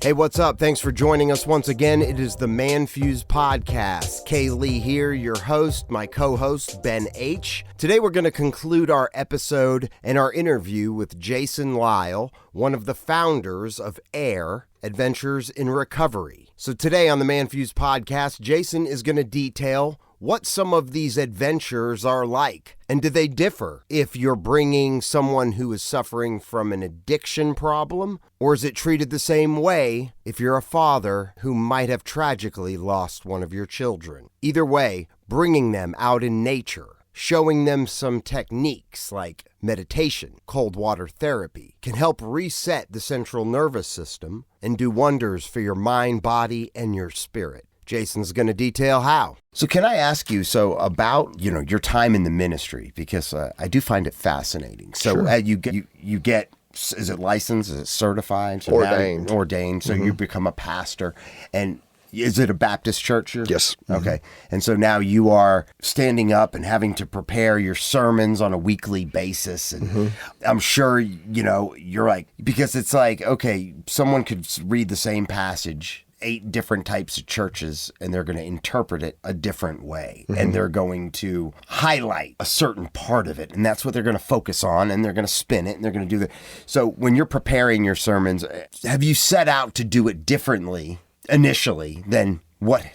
Hey, what's up? Thanks for joining us once again. It is the ManFUzed Podcast. Kay Lee here, your host, my co-host, Ben H. Today we're going to conclude our episode and our interview with Jason.lyle, one of the founders of AIR, Adventures in Recovery. So today on the ManFUzed Podcast, Jason is going to detail what some of these adventures are like. And do they differ if you're bringing someone who is suffering from an addiction problem, or is it treated the same way if you're a father who might have tragically lost one of your children? Either way, bringing them out in nature, showing them some techniques like meditation, cold water therapy, can help reset the central nervous system and do wonders for your mind, body, and your spirit. Jason's going to detail how. So can I ask you about, your time in the ministry, because I do find it fascinating. So sure. You get, is it licensed? Is it certified? So ordained. So you become a pastor. And is it a Baptist church? Yes. Okay. And so now you are standing up and having to prepare your sermons on a weekly basis. And I'm sure, you're like, because it's like, okay, someone could read the same passage 8 different types of churches, and they're going to interpret it a different way. And they're going to highlight a certain part of it. And that's what they're going to focus on, and they're going to spin it, and they're going to do that. So when you're preparing your sermons, have you set out to do it differently initially than what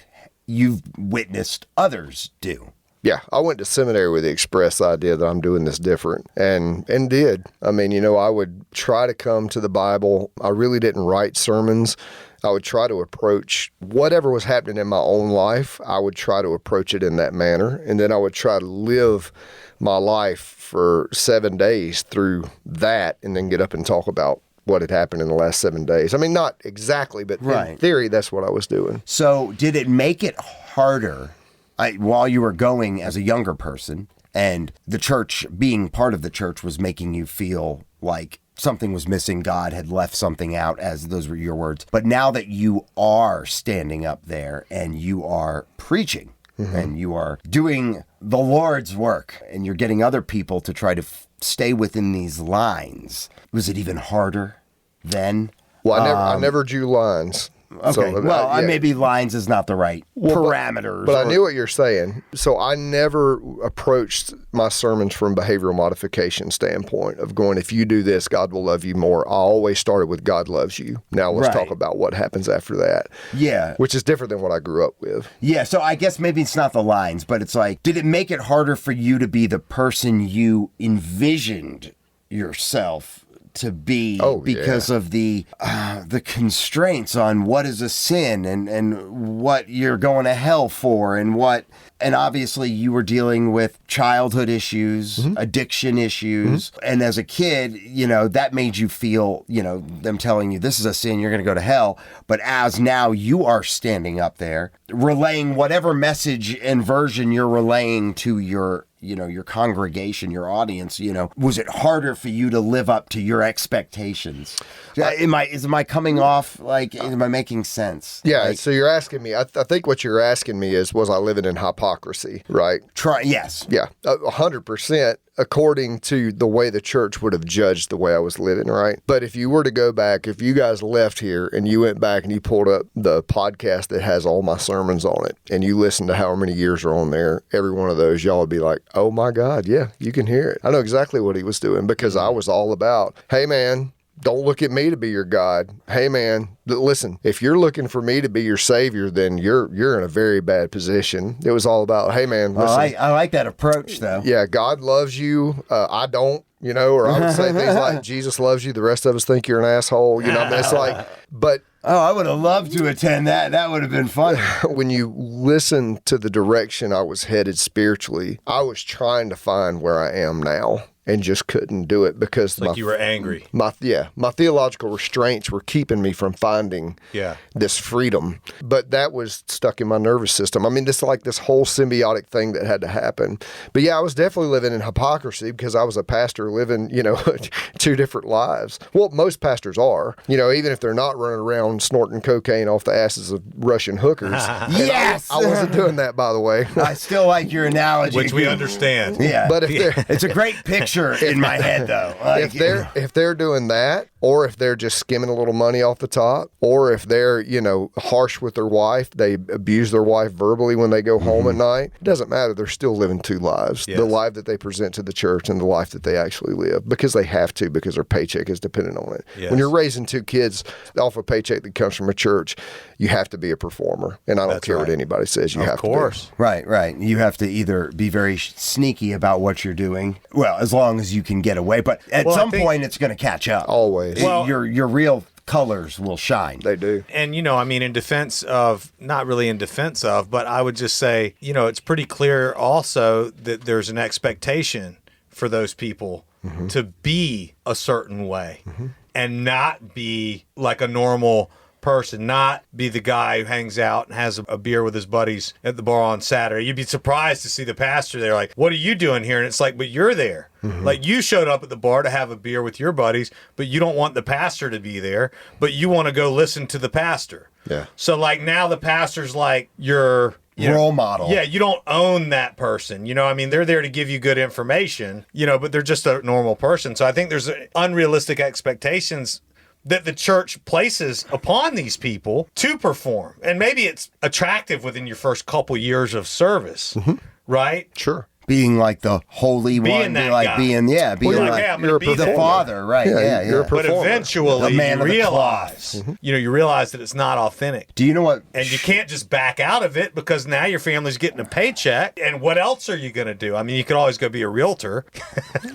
you've witnessed others do? Yeah, I went to seminary with the express idea that I'm doing this different, and did. I mean, I would try to come to the Bible. I really didn't write sermons. I would try to approach whatever was happening in my own life. I would try to approach it in that manner, and then I would try to live my life for 7 days through that, and then get up and talk about what had happened in the last 7 days. I mean, not exactly, but in theory, that's what I was doing. So did it make it harder while you were going as a younger person, and the church, being part of the church, was making you feel like something was missing, God had left something out, as those were your words. But now that you are standing up there and you are preaching and you are doing the Lord's work and you're getting other people to try to stay within these lines, was it even harder then? Well, I never drew lines. Okay, so, maybe lines is not the right parameters. But I knew what you're saying. So I never approached my sermons from behavioral modification standpoint of going, if you do this, God will love you more. I always started with God loves you. Now let's talk about what happens after that. Yeah. Which is different than what I grew up with. Yeah, so I guess maybe it's not the lines, but it's like, did it make it harder for you to be the person you envisioned yourself to be because of the constraints on what is a sin and what you're going to hell for and obviously you were dealing with childhood issues, addiction issues, and as a kid, that made you feel, them telling you this is a sin, you're going to go to hell, but as now you are standing up there relaying whatever message and version you're relaying to your congregation, your audience, was it harder for you to live up to your expectations? Am I coming off, am I making sense? Yeah, so you're asking me, I think what you're asking me is, was I living in hypocrisy, right? Yes. Yeah, 100%. According to the way the church would have judged the way I was living, right? But if you were to go back, if you guys left here and you went back and you pulled up the podcast that has all my sermons on it, and you listened to however many years are on there, every one of those, y'all would be like, oh my God, yeah, you can hear it. I know exactly what he was doing, because I was all about, hey man, don't look at me to be your God. Hey man, listen, if you're looking for me to be your savior, then you're in a very bad position. It was all about, hey man, listen. I like that approach though. Yeah, God loves you. I don't, or I would say things like, Jesus loves you. The rest of us think you're an asshole. It's like, but. Oh, I would have loved to attend that. That would have been fun. When you listen to the direction I was headed spiritually, I was trying to find where I am now. And just couldn't do it because you were angry. My theological restraints were keeping me from finding this freedom. But that was stuck in my nervous system. I mean, this whole symbiotic thing that had to happen. But yeah, I was definitely living in hypocrisy because I was a pastor living, 2 different lives. Well, most pastors are, even if they're not running around snorting cocaine off the asses of Russian hookers. Yes! I wasn't doing that, by the way. I still like your analogy. Which we understand. Yeah. But if it's a great picture in my head, though. If they're doing that, or if they're just skimming a little money off the top, or if they're, harsh with their wife, they abuse their wife verbally when they go home at night. It doesn't matter. They're still living two lives. Yes. The life that they present to the church and the life that they actually live, because they have to, because their paycheck is dependent on it. Yes. When you're raising two kids off a paycheck that comes from a church, you have to be a performer. And I don't care what anybody says. You have to. Of course. Right. You have to either be very sneaky about what you're doing. Well, as long as you can get away. But at some point, it's going to catch up. Always. Well, your real colors will shine. They do. And, in defense of, not really in defense of, but I would just say, it's pretty clear also that there's an expectation for those people to be a certain way and not be like a normal person, not be the guy who hangs out and has a beer with his buddies at the bar on Saturday. You'd be surprised to see the pastor there like, what are you doing here? And it's like, but you're there. Like, you showed up at the bar to have a beer with your buddies, but you don't want the pastor to be there, but you want to go listen to the pastor. Yeah. So like now the pastor's like your role model. Yeah, you don't own that person. They're there to give you good information, but they're just a normal person. So I think there's unrealistic expectations that the church places upon these people to perform. And maybe it's attractive within your first couple years of service, right? Sure. Being like the holy one, that like guy. being Well, you're like, hey, I'm gonna be the there. father, right? Yeah. You're a But performer. eventually The man you of the realize, you realize that it's not authentic. Do you know what? And you can't just back out of it because now your family's getting a paycheck. And what else are you going to do? You could always go be a realtor.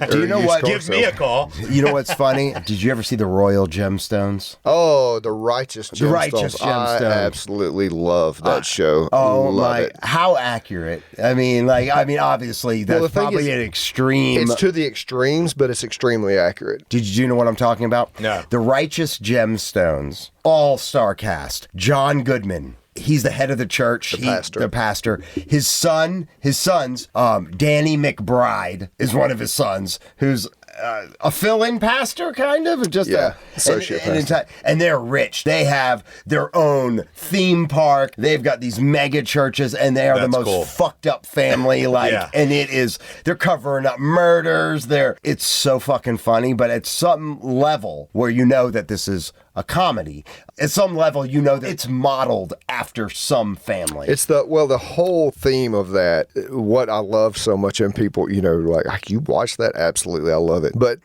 Do you know what? Give me a call. You know what's funny? Did you ever see the Royal Gemstones? Oh, the Righteous Gemstones. The Righteous Gemstones. I absolutely love that show. Oh love my! it. How accurate? Obviously that's the thing probably is, an extreme. It's to the extremes, but it's extremely accurate. Did you know what I'm talking about? No. The Righteous Gemstones, all-star cast. John Goodman. He's the head of the church. The pastor. His sons, Danny McBride is one of his sons, who's a fill-in pastor, kind of, associate pastor. And they're rich. They have their own theme park. They've got these mega churches, and they are the most fucked up family. And they're covering up murders. It's so fucking funny, but at some level where you know that this is a comedy, at some level you know that it's modeled after some family. It's the whole theme of that. What I love so much in people, like you watch that, absolutely, I love it. But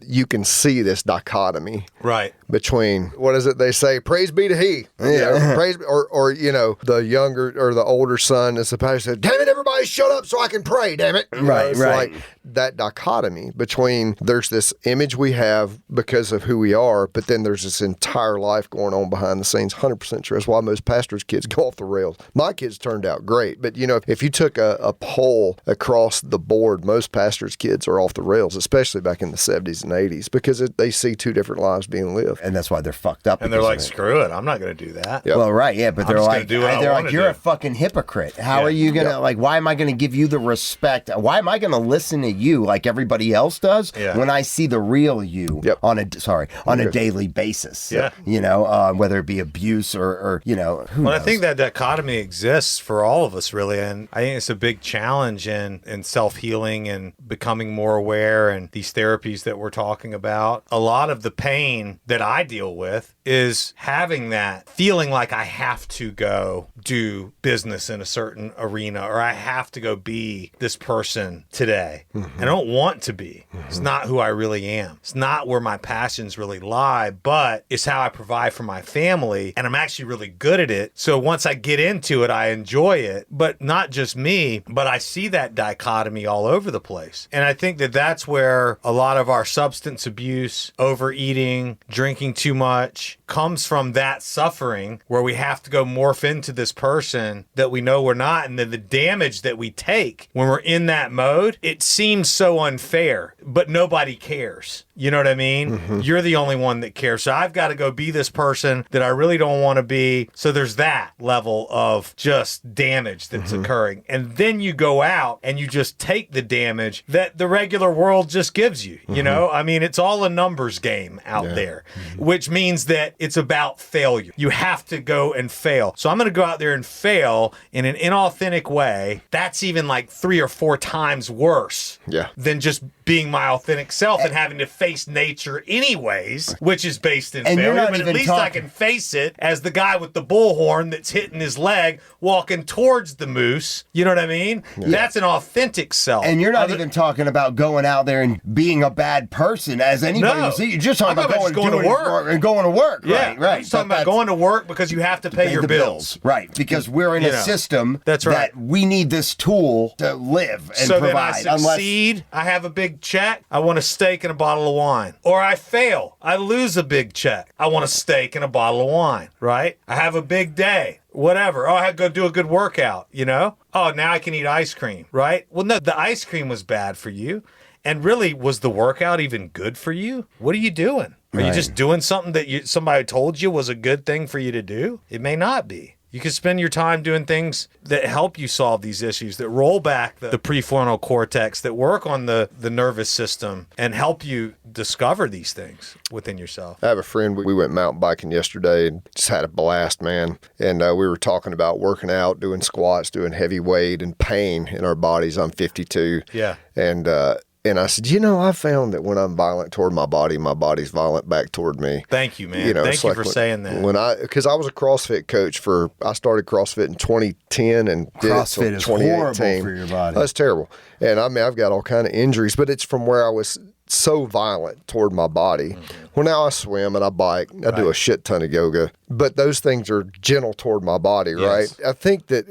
you can see this dichotomy, right, between, what is it they say? Praise be to He. Praise, or the younger or the older son is supposed to, damn it, everybody shut up so I can pray. Damn it, right. Like that dichotomy between, there's this image we have because of who we are, but then there's this entire life going on behind the scenes. 100% true. That's why most pastors' kids go off the rails. My kids turned out great, but if you took a poll across the board, most pastors' kids are off the rails, especially back in the 70s and 80s, because they see two different lives being lived. And that's why they're fucked up. And they're like, screw it, I'm not going to do that. Yep. Well, right, yeah, but they're like, you're a fucking hypocrite. How are you going to, why am I going to give you the respect? Why am I going to listen to you like everybody else does when I see the real you on a daily basis? Whether it be abuse or who knows? I think that dichotomy exists for all of us, really, and I think it's a big challenge in self-healing and becoming more aware, and these therapies that we're talking about. A lot of the pain that I deal with is having that feeling like I have to go do business in a certain arena, or I have to go be this person today. I don't want to be. It's not who I really am. It's not where my passions really lie, but it's how I provide for my family, and I'm actually really good at it. So once I get into it, I enjoy it, but not just me, but I see that dichotomy all over the place. And I think that that's where a lot of our substance abuse, overeating, drinking too much comes from, that suffering where we have to go morph into this person that we know we're not. And then the damage that we take when we're in that mode, it seems so unfair, but nobody cares. You know what I mean? You're the only one that cares. So I've got to go be this person that I really don't want to be. So there's that level of just damage that's occurring. And then you go out and you just take the damage that the regular world just gives you. You know, I mean, it's all a numbers game out there, which means that it's about failure. You have to go and fail. So I'm going to go out there and fail in an inauthentic way. That's even like 3 or 4 times worse than just being my authentic self and having to face nature anyways, which is based in failure. But at least I can face it as the guy with the bullhorn that's hitting his leg, walking towards the moose. You know what I mean? Yeah. That's an authentic self. And you're not even talking about going out there and being a bad person as anybody will see. You're just talking about going to work. And going to work. Yeah, right. I'm talking about going to work because you have to pay your bills. Right, because we're in a system that we need this tool to live and so provide. So then I succeed, I have a big check, I want a steak and a bottle of wine. Or I fail, I lose a big check, I want a steak and a bottle of wine, right? I have a big day. Whatever. Oh, I had to go do a good workout, you know? Oh, now I can eat ice cream, right? Well, no, the ice cream was bad for you. And really, was the workout even good for you? What are you doing? Are you just doing something that somebody told you was a good thing for you to do? It may not be. You can spend your time doing things that help you solve these issues, that roll back the prefrontal cortex, that work on the nervous system and help you discover these things within yourself. I have a friend, we went mountain biking yesterday and just had a blast, man. And we were talking about working out, doing squats, doing heavy weight and pain in our bodies. I'm 52. Yeah. And I said, I found that when I'm violent toward my body's violent back toward me. Thank you, man. Thank you for saying that. Because I was a CrossFit coach I started CrossFit in 2010 and did CrossFit it until 2018. Is horrible for your body. That's terrible. And I mean, I've got all kind of injuries, but it's from where I was so violent toward my body. Mm-hmm. Well, now I swim and I bike. I do a shit ton of yoga, but those things are gentle toward my body, right? I think that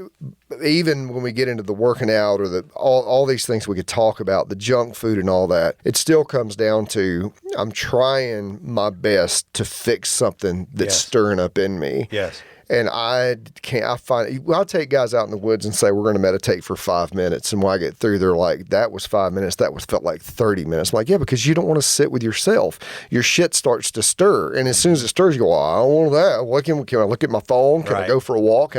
even when we get into the working out or all these things we could talk about, the junk food and all that, it still comes down to I'm trying my best to fix something that's stirring up in me. Yes. And I'll take guys out in the woods and say, we're going to meditate for 5 minutes. And when I get through, they're like, that was 5 minutes. Felt like 30 minutes. I'm like, yeah, because you don't want to sit with yourself. Your shit starts to stir. And as soon as it stirs, you go, I don't want that. What can I look at my phone? Can I go for a walk?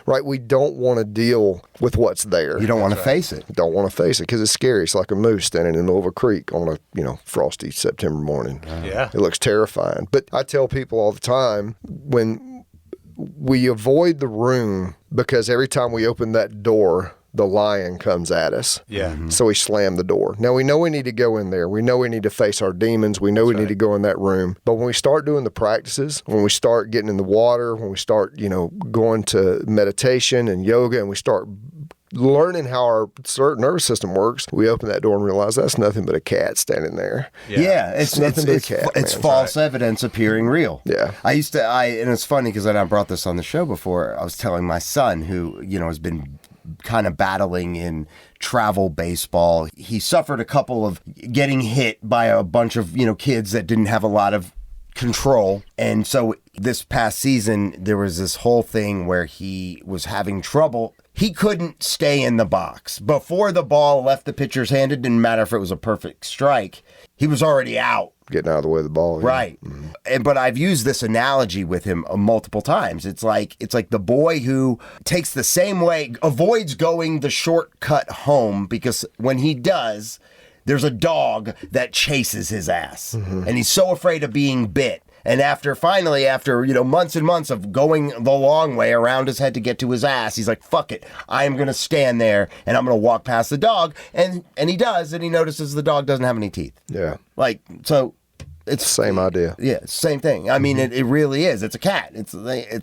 Right. We don't want to deal with what's there. You don't want to face it. Don't want to face it because it's scary. It's like a moose standing in the middle of a creek on a frosty September morning. Yeah. It looks terrifying. But I tell people all the time when we avoid the room because every time we open that door, the lion comes at us. Yeah. Mm-hmm. So we slam the door. Now we know we need to go in there. We know we need to face our demons. We know we need to go in that room. But when we start doing the practices, when we start getting in the water, when we start, going to meditation and yoga and we start learning how our certain nervous system works, we open that door and realize that's nothing but a cat standing there. Yeah, it's nothing but a cat. It's false evidence appearing real. Yeah. And it's funny because I brought this on the show before. I was telling my son who, has been kind of battling in travel baseball. He suffered a couple of getting hit by a bunch of, kids that didn't have a lot of control. And so this past season, there was this whole thing where he was having trouble. He couldn't stay in the box. Before the ball left the pitcher's hand, it didn't matter if it was a perfect strike. He was already out. Getting out of the way of the ball. Yeah. Right. Mm-hmm. But I've used this analogy with him multiple times. It's like the boy who takes the same way, avoids going the shortcut home because when he does, there's a dog that chases his ass. Mm-hmm. And he's so afraid of being bit. And after months and months of going the long way around his head to get to his ass, he's like, fuck it. I am going to stand there and I'm going to walk past the dog. And he does, and he notices the dog doesn't have any teeth. Yeah. It's the same idea. Yeah, same thing. I mean, it really is. It's a cat. It's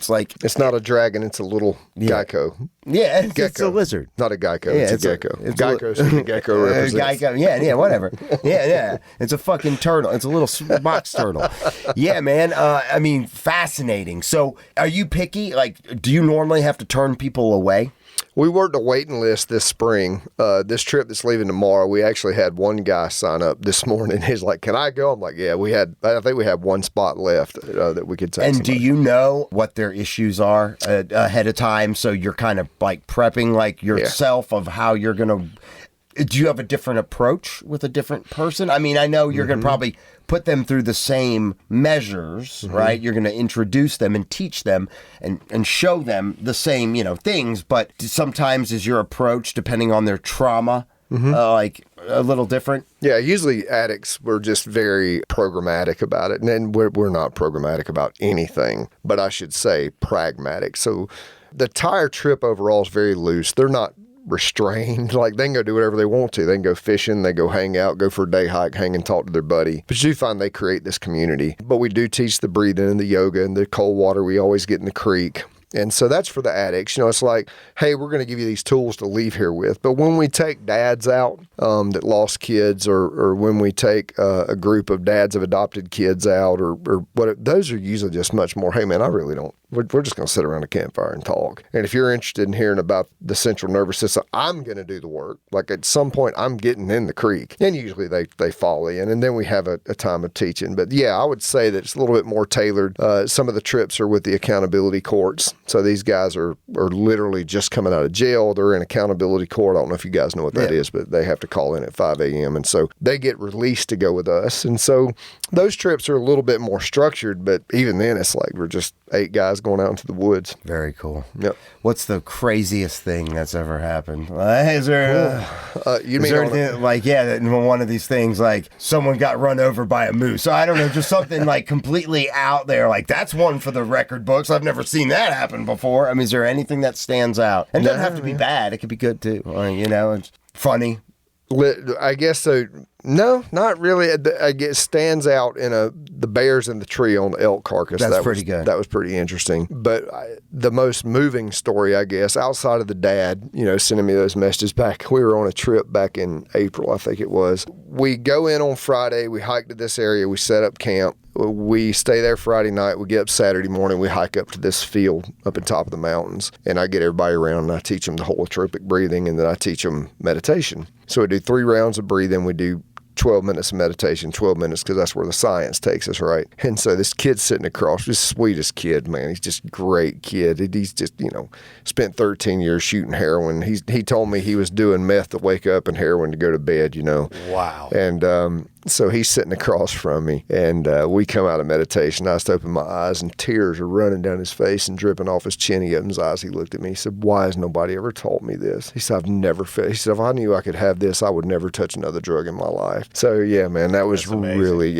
like... It's not a dragon. It's a little gecko. Yeah, it's a lizard. Not a gecko. It's a gecko. Gecko's who the gecko represents. Gecko. Yeah, whatever. Yeah. It's a fucking turtle. It's a little box turtle. Yeah, man. Fascinating. So are you picky? Like, do you normally have to turn people away? We worked a waiting list this spring. This trip that's leaving tomorrow, we actually had one guy sign up this morning. He's like, can I go? I'm like, yeah, I think we had one spot left that we could take. And do you know what their issues are ahead of time? So you're kind of like prepping like yourself of how you're going to... Do you have a different approach with a different person? I mean, I know you're going to probably put them through the same measures, right? You're going to introduce them and teach them and show them the same, things. But sometimes is your approach, depending on their trauma, like a little different? Yeah, usually addicts, we're just very programmatic about it. And then we're not programmatic about anything, but I should say pragmatic. So the tire trip overall is very loose. They're not restrained. Like, they can go do whatever they want to. They can go fishing, they go hang out, go for a day hike, hang and talk to their buddy. But you do find they create this community. But we do teach the breathing and the yoga and the cold water we always get in the creek. And so that's for the addicts. It's like, hey, we're going to give you these tools to leave here with. But when we take dads out that lost kids, or when we take a group of dads of adopted kids out, or what, those are usually just much more, hey, man, I really don't. We're just going to sit around a campfire and talk. And if you're interested in hearing about the central nervous system, I'm going to do the work. Like, at some point, I'm getting in the creek. And usually they fall in. And then we have a time of teaching. But yeah, I would say that it's a little bit more tailored. Some of the trips are with the accountability courts. So these guys are literally just coming out of jail. They're in accountability court. I don't know if you guys know what that is, but they have to call in at 5 a.m. And so they get released to go with us. And so those trips are a little bit more structured. But even then, it's like we're just 8 guys going out into the woods. Very cool. Yep. What's the craziest thing that's ever happened? Is there anything like, one of these things, like someone got run over by a moose? So I don't know, just something like completely out there. Like, that's one for the record books. I've never seen that happen before. I mean, is there anything that stands out? And it doesn't have to be bad. It could be good too. It's funny. I guess so. No, not really. I guess stands out in the bears in the tree on the elk carcass. That's pretty good. That was pretty interesting. But the most moving story, I guess, outside of the dad, sending me those messages back. We were on a trip back in April, I think it was. We go in on Friday. We hike to this area. We set up camp. We stay there Friday night. We get up Saturday morning. We hike up to this field up at top of the mountains. And I get everybody around and I teach them the holotropic breathing, and then I teach them meditation. So we do 3 rounds of breathing. We do 12 minutes of meditation, 12 minutes, because that's where the science takes us, right? And so this kid's sitting across, this sweetest kid, man. He's just a great kid. He's just, spent 13 years shooting heroin. He told me he was doing meth to wake up and heroin to go to bed, Wow. And so he's sitting across from me, and we come out of meditation. I just open my eyes, and tears are running down his face and dripping off his chin. He opens his eyes. He looked at me. He said, "Why has nobody ever taught me this?" He said, "I've never felt." He said, "If I knew I could have this, I would never touch another drug in my life." So yeah, man, that was really,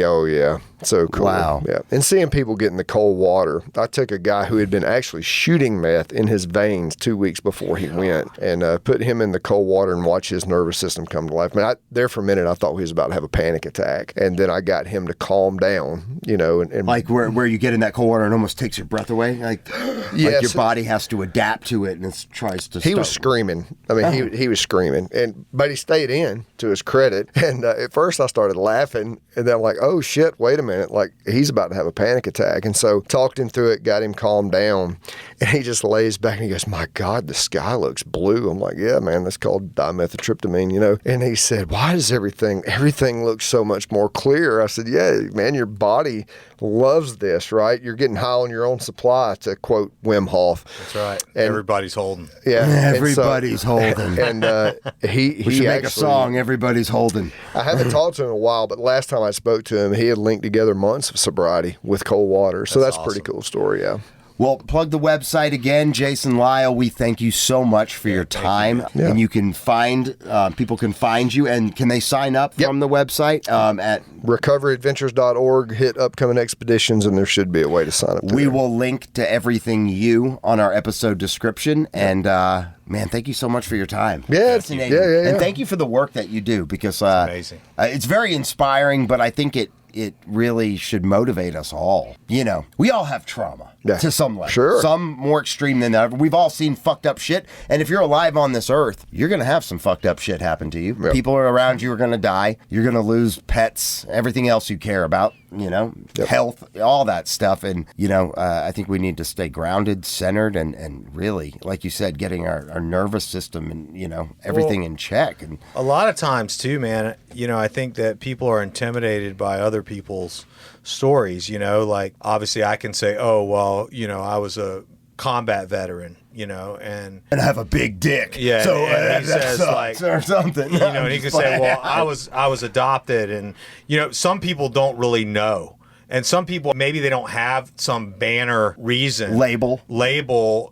so cool. Wow. Yeah, and seeing people get in the cold water. I took a guy who had been actually shooting meth in his veins 2 weeks before he went, and put him in the cold water and watch his nervous system come to life. Man, there for a minute, I thought he was about to have a panic attack, and then I got him to calm down, and like where you get in that cold water and almost takes your breath away, like your body has to adapt to it and it tries to. He was screaming. I mean, he was screaming, but he stayed in, to his credit. And at first I started laughing, and then I'm like, oh shit, wait a minute, like he's about to have a panic attack. And so talked him through it, got him calmed down, and he just lays back and he goes, "My God, the sky looks blue." I'm like, "Yeah, man, that's called dimethyltryptamine, And he said, "Why does everything look so much more clear?" I said, "Yeah, man, your body loves this, right? You're getting high on your own supply," to quote Wim Hof. That's right. And everybody's holding. Yeah. Everybody's holding. And he should make a song, Everybody's Holding. I haven't talked to him in a while, but last time I spoke to him, he had linked together months of sobriety with cold water. So that's awesome. Pretty cool story, yeah. Well, plug the website again, Jason.lyle. We thank you so much for your time. Yeah. And you can find, people can find you, and can they sign up from the website at recoveryadventures.org, hit upcoming expeditions, and there should be a way to sign up. We will link to everything on our episode description. And, man, thank you so much for your time. Yeah, fascinating. Yeah. And thank you for the work that you do, because it's amazing. It's very inspiring, but I think it really should motivate us all. We all have trauma to some level. Sure. Some more extreme than others. We've all seen fucked up shit. And if you're alive on this earth, you're going to have some fucked up shit happen to you. Yep. People around you are going to die. You're going to lose pets, everything else you care about, health, all that stuff. And, I think we need to stay grounded, centered, and really, like you said, getting our nervous system and, everything in check. And a lot of times too, man, I think that people are intimidated by other people's stories, like obviously I can say, oh, well, I was a combat veteran, and I have a big dick. Yeah. So and he that says sucks, like, or something. And he can say, well, I was adopted, and, some people don't really know. And some people, maybe they don't have some banner reason. Label,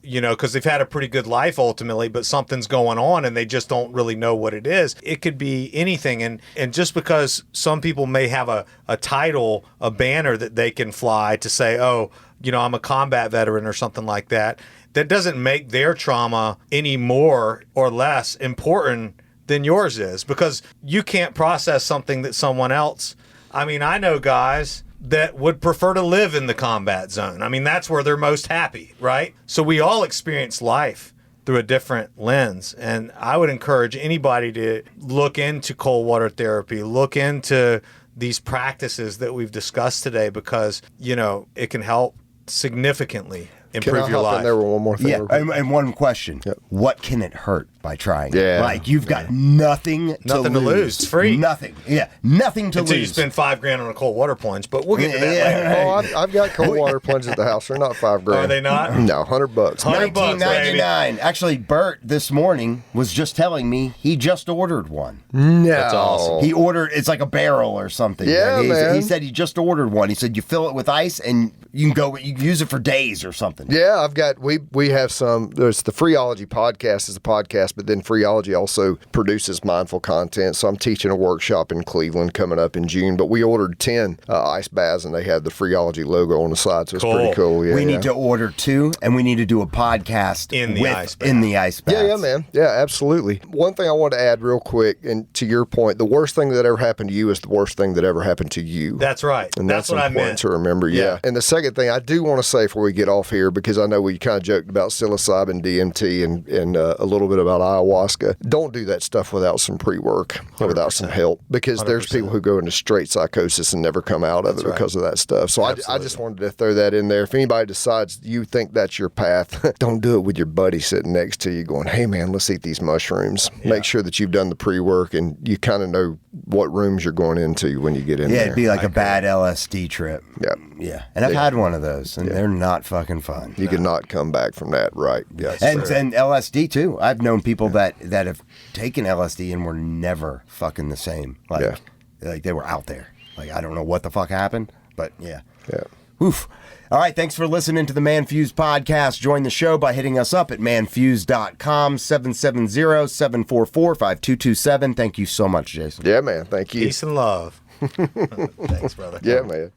because they've had a pretty good life ultimately, but something's going on and they just don't really know what it is. It could be anything. And just because some people may have a title, a banner that they can fly to say, oh, I'm a combat veteran or something like that, that doesn't make their trauma any more or less important than yours is, because you can't process something that someone else. I mean, I know guys that would prefer to live in the combat zone. I mean, that's where they're most happy, right? So we all experience life through a different lens. And I would encourage anybody to look into cold water therapy, look into these practices that we've discussed today, because, you know, it can help significantly improve your life. In there with one more thing? Yeah, and one question. Yep. What can it hurt by trying? Yeah. Like, you've got nothing to lose. It's free. Nothing. Yeah, nothing to Until lose. you spend $5,000 on a cold water plunge, but we'll get to that later. Oh, I've got cold water plunges at the house. They're not $5,000. Are they not? No, $100. $19.99. Actually, Bert this morning was just telling me he just ordered one. No. That's awesome. He ordered, it's like a barrel or something. Yeah, Like, man. He said he just ordered one. He said you fill it with ice and you can use it for days or something. Yeah, I've got, we have some, there's the Freeology podcast is a podcast, but then Freeology also produces mindful content. So I'm teaching a workshop in Cleveland coming up in June, but we ordered 10 ice baths and they had the Freeology logo on the side. So it's pretty cool. Yeah, we need to order 2 and we need to do a podcast in the ice bath. In the ice baths. Yeah, man. Yeah, absolutely. One thing I want to add real quick, and to your point, the worst thing that ever happened to you is the worst thing that ever happened to you. That's right. And that's what I important meant to remember. Yeah. And the second thing I do want to say before we get off here, because I know we kind of joked about psilocybin, DMT, and a little bit about ayahuasca. Don't do that stuff without some pre-work, or without some help, because 100%. There's people who go into straight psychosis and never come out of it because of that stuff. So I just wanted to throw that in there. If anybody decides you think that's your path, don't do it with your buddy sitting next to you going, hey man, let's eat these mushrooms. Yeah. Make sure that you've done the pre-work and you kind of know what rooms you're going into when you get in there. Yeah, it'd be like a bad LSD trip. Yeah. Yeah. And I've had one of those, and they're not fucking fun. You cannot come back from that, right? Yes. And LSD, too. I've known people that have taken LSD and were never fucking the same. Like they were out there. Like, I don't know what the fuck happened, but yeah. Yeah. Oof. All right, thanks for listening to the ManFUzed Podcast. Join the show by hitting us up at manfuzed.com, 770-744-5227. Thank you so much, Jason. Yeah, man. Thank you. Peace and love. Thanks, brother. Yeah, man.